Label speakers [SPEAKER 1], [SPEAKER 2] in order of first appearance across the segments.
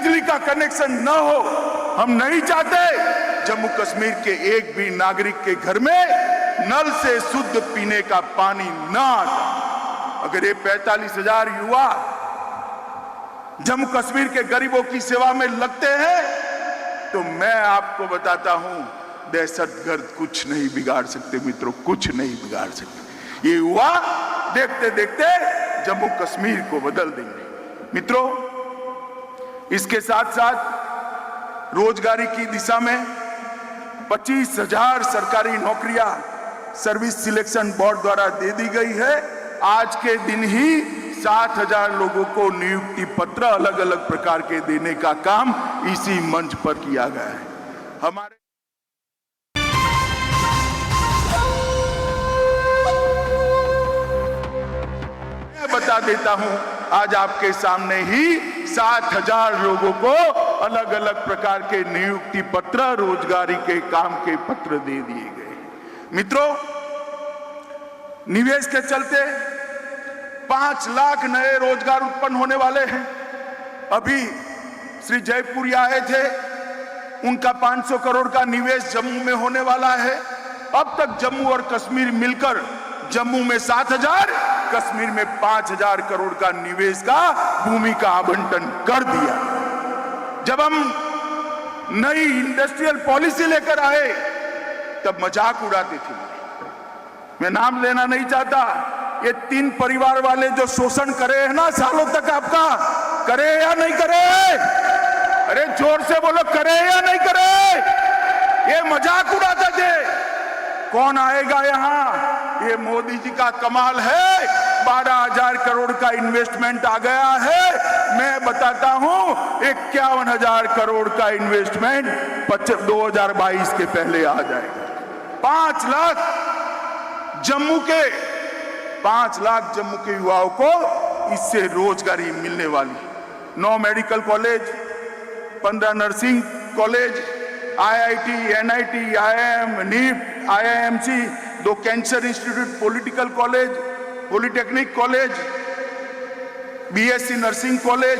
[SPEAKER 1] बिजली का कनेक्शन न हो। हम नहीं चाहते जम्मू कश्मीर के एक भी नागरिक के घर में नल से शुद्ध पीने का पानी न आता। अगर ये 45,000 युवा जम्मू कश्मीर के गरीबों की सेवा में लगते हैं तो मैं आपको बताता हूं, दहशतगर्द कुछ नहीं बिगाड़ सकते मित्रों, कुछ नहीं बिगाड़ सकते। ये युवा देखते देखते जम्मू कश्मीर को बदल देंगे। मित्रों, इसके साथ साथ रोजगारी की दिशा में 25,000 सरकारी नौकरियां सर्विस सिलेक्शन बोर्ड द्वारा दे दी गई है। आज के दिन ही 7,000 लोगों को नियुक्ति पत्र अलग अलग प्रकार के देने का काम इसी मंच पर किया गया है। हमारे बता देता हूं, आज आपके सामने ही 7,000 लोगों को अलग अलग प्रकार के नियुक्ति पत्र, रोजगारी के काम के पत्र दे दिए गए। मित्रों, निवेश के चलते 5 लाख नए रोजगार उत्पन्न होने वाले हैं। अभी श्री जयपुरी आए थे, उनका 500 करोड़ का निवेश जम्मू में होने वाला है। अब तक जम्मू और कश्मीर मिलकर जम्मू में 7,000, कश्मीर में 5,000 करोड़ का निवेश का भूमि का आवंटन कर दिया। जब हम नई इंडस्ट्रियल पॉलिसी लेकर आए तब मजाक उड़ाते थे। मैं नाम लेना नहीं चाहता। ये 3 परिवार वाले जो शोषण करे हैं ना सालों तक आपका, करे या नहीं करे? अरे जोर से बोलो, करे या नहीं करे? ये मजाक उड़ाते थे। कौन आएगा यहाँ? ये मोदी जी का कमाल है। 12,000 करोड़ का इन्वेस्टमेंट आ गया है। मैं बताता हूं 51,000 करोड़ का इन्वेस्टमेंट 2022 के पहले आ जाएगा। 5 लाख जम्मू के युवाओं को इससे रोजगारी मिलने वाली। 9 medical college, 15 nursing college, IIT, NIT, IIM, NIT, IIMC, 2 cancer institute, political college, polytechnic college, BSc nursing college,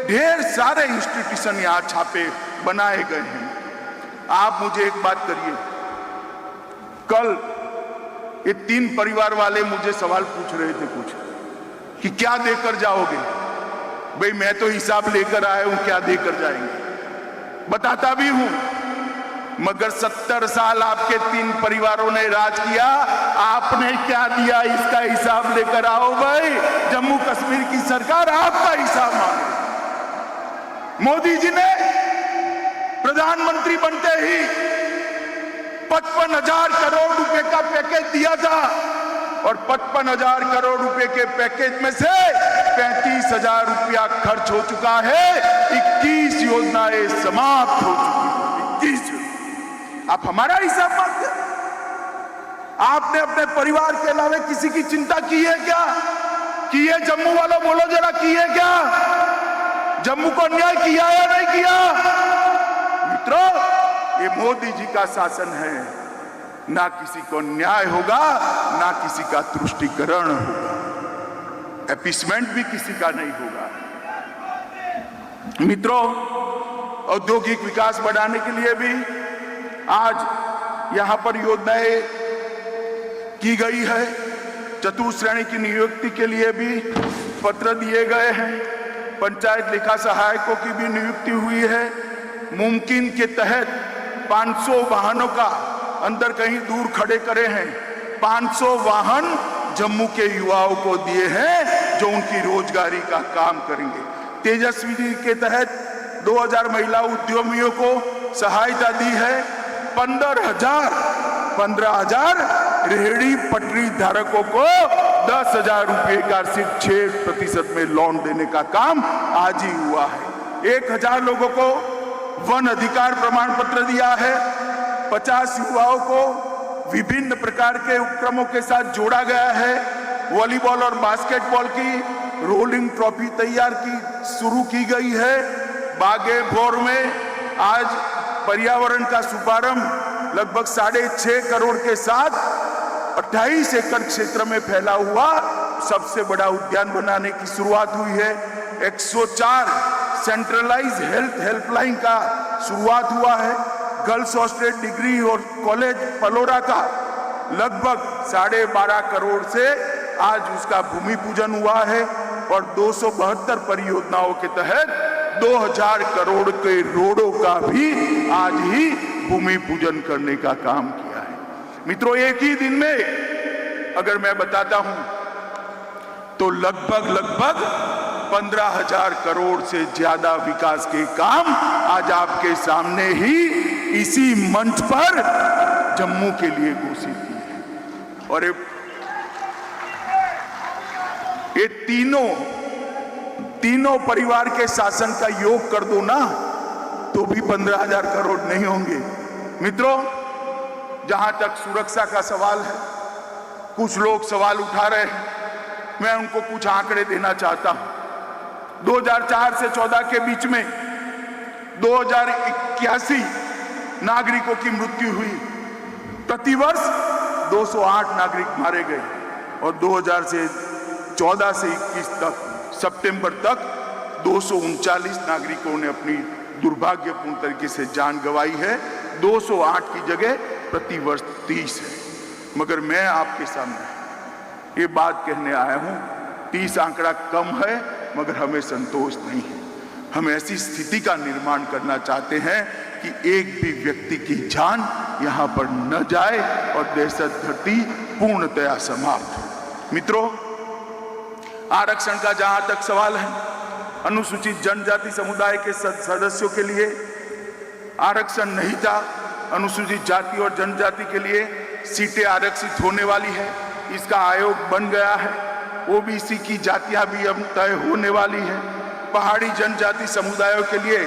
[SPEAKER 1] ढेर सारे इंस्टीट्यूशन यहां छापे बनाए गए हैं। आप मुझे एक बात करिए, कल ये 3 परिवार वाले मुझे सवाल पूछ रहे थे कुछ कि क्या देकर जाओगे? भाई मैं तो हिसाब लेकर आया हूं, क्या देकर जाएंगे? बताता भी हूं, मगर 70 साल आपके 3 परिवारों ने राज किया, आपने क्या दिया इसका हिसाब लेकर आओ भाई। जम्मू कश्मीर की सरकार आपका हिसाब मांगे। मोदी जी ने प्रधानमंत्री बनते ही 55,000 करोड़ रुपए का पैकेज दिया था और 55,000 करोड़ रुपए के पैकेज में से 35,000 रुपया खर्च हो चुका है। 21 योजनाएं समाप्त हो चुकी हैं। 21। आप हमारा हिसाब मांगते? आपने अपने परिवार के अलावा किसी की चिंता की है क्या? की है? जम्मू वालों बोलो जरा, की है क्या? जम्मू को अन्याय किया या नहीं किया? मित्रों, ये मोदी जी का शासन है। ना किसी को न्याय होगा, ना किसी का तुष्टीकरण होगा, एपीसमेंट भी किसी का नहीं होगा। मित्रों, औद्योगिक विकास बढ़ाने के लिए भी आज यहां पर योजनाएं की गई है। चतुश्रेणी की नियुक्ति के लिए भी पत्र दिए गए हैं। पंचायत लेखा सहायकों की भी नियुक्ति हुई है। मुमकिन के तहत 500 वाहनों का अंदर कहीं दूर खड़े करे हैं। 500 वाहन जम्मू के युवाओं को दिए हैं जो उनकी रोजगारी का काम करेंगे। तेजस्वी के तहत 2,000 महिला उद्यमियों को सहायता दी है। 15,000 रेहड़ी पटरी धारकों को 10,000 रुपए का सिर्फ 6% में लोन देने का काम आज ही हुआ है। 1,000 लोगों को वन अधिकार प्रमाण पत्र दिया है। 50 युवाओं को विभिन्न प्रकार के उपक्रमों के साथ जोड़ा गया है। वॉलीबॉल और बास्केटबॉल की रोलिंग ट्रॉफी तैयार की शुरू की गई है। बागेभोर में आज पर्यावरण का शुभारंभ लगभग 6.5 करोड़ के साथ 28 एकड़ क्षेत्र में फैला हुआ सबसे बड़ा उद्यान बनाने की शुरुआत हुई है। 104 सेंट्रलाइज हेल्थ हेल्पलाइन का शुरुआत हुआ है। गर्ल्स हॉस्टल डिग्री और कॉलेज पलोरा का लगभग 12.5 करोड़ से आज उसका भूमि पूजन हुआ है और 272 परियोजनाओं के तहत 2000 करोड़ के रोडों का भी आज ही भूमि पूजन करने का काम किया है। मित्रों, एक ही दिन में अगर मैं बताता हूं तो लगभग 15,000 करोड़ से ज्यादा विकास के काम आज आपके सामने ही इसी मंच पर जम्मू के लिए घोषित किए हैं। और ये तीनों परिवार के शासन का योग कर दो ना तो भी 15,000 करोड़ नहीं होंगे। मित्रों, जहां तक सुरक्षा का सवाल है, कुछ लोग सवाल उठा रहे हैं, मैं उनको कुछ आंकड़े देना चाहता हूं। 2004 से 14 के बीच में 2081 नागरिकों की मृत्यु हुई। प्रतिवर्ष 208 नागरिक मारे गए और 2014 से 21 तक सितंबर तक 239 नागरिकों ने अपनी दुर्भाग्यपूर्ण तरीके से जान गंवाई है। 208 की जगह प्रतिवर्ष 30 है। मगर मैं आपके सामने ये बात कहने आया हूं, 30 आंकड़ा कम है मगर हमें संतोष नहीं है। हम ऐसी स्थिति का निर्माण करना चाहते हैं कि एक भी व्यक्ति की जान यहां पर न जाए और दहशत धरती पूर्णतया समाप्त हो। मित्रों, आरक्षण का जहां तक सवाल है, अनुसूचित जनजाति समुदाय के सदस्यों के लिए आरक्षण नहीं था। अनुसूचित जाति और जनजाति के लिए सीटें आरक्षित होने वाली है, इसका आयोग बन गया है। ओबीसी की जातियां भी अब तय होने वाली है। पहाड़ी जनजाति समुदायों के लिए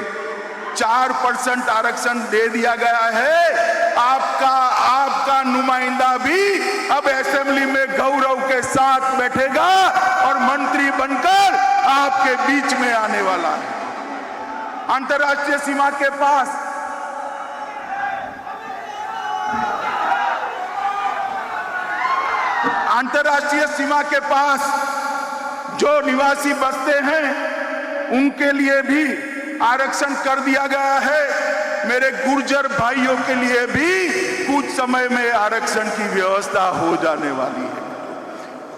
[SPEAKER 1] 4% आरक्षण दे दिया गया है। आपका नुमाइंदा भी अब असेंबली में गौरव के साथ बैठेगा और मंत्री बनकर आपके बीच में आने वाला है। अंतर्राष्ट्रीय सीमा के पास जो निवासी बसते हैं उनके लिए भी आरक्षण कर दिया गया है। मेरे गुर्जर भाइयों के लिए भी कुछ समय में आरक्षण की व्यवस्था हो जाने वाली है।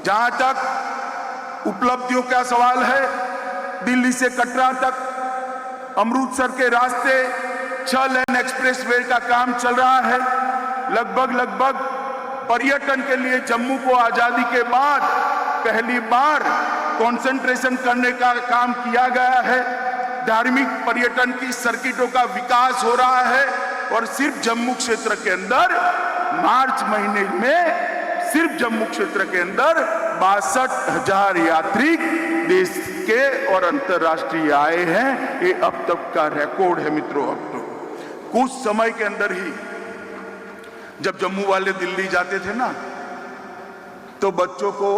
[SPEAKER 1] जहां तक उपलब्धियों का सवाल है, दिल्ली से कटरा तक अमृतसर के रास्ते 6 लेन एक्सप्रेस वे का काम चल रहा है। लगभग पर्यटन के लिए जम्मू को आजादी के बाद पहली बार कंसंट्रेशन करने का काम किया गया है। धार्मिक पर्यटन की सर्किटों का विकास हो रहा है और सिर्फ जम्मू क्षेत्र के अंदर मार्च महीने में सिर्फ जम्मू क्षेत्र के अंदर 62,000 यात्री देश के और अंतर्राष्ट्रीय आए हैं। ये अब तक का रिकॉर्ड है। मित्रों, अब तो कुछ समय के अंदर ही जब जम्मू वाले दिल्ली जाते थे ना तो बच्चों को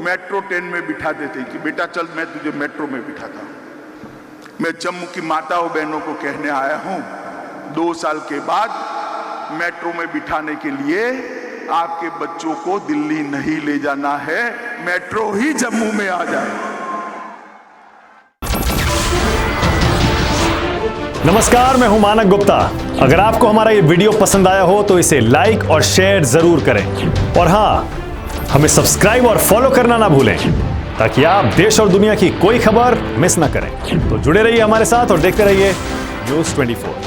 [SPEAKER 1] मेट्रो ट्रेन में बिठा देते कि बेटा चल मैं तुझे मेट्रो में बिठाता हूं। मैं जम्मू की माताओं बहनों को कहने आया हूं, 2 साल के बाद मेट्रो में बिठाने के लिए आपके बच्चों को दिल्ली नहीं ले जाना है, मेट्रो ही जम्मू में आ जाए।
[SPEAKER 2] नमस्कार, मैं हूं मानक गुप्ता। अगर आपको हमारा ये वीडियो पसंद आया हो तो इसे लाइक और शेयर जरूर करें और हाँ, हमें सब्सक्राइब और फॉलो करना ना भूलें ताकि आप देश और दुनिया की कोई खबर मिस ना करें। तो जुड़े रहिए हमारे साथ और देखते रहिए न्यूज़ 24।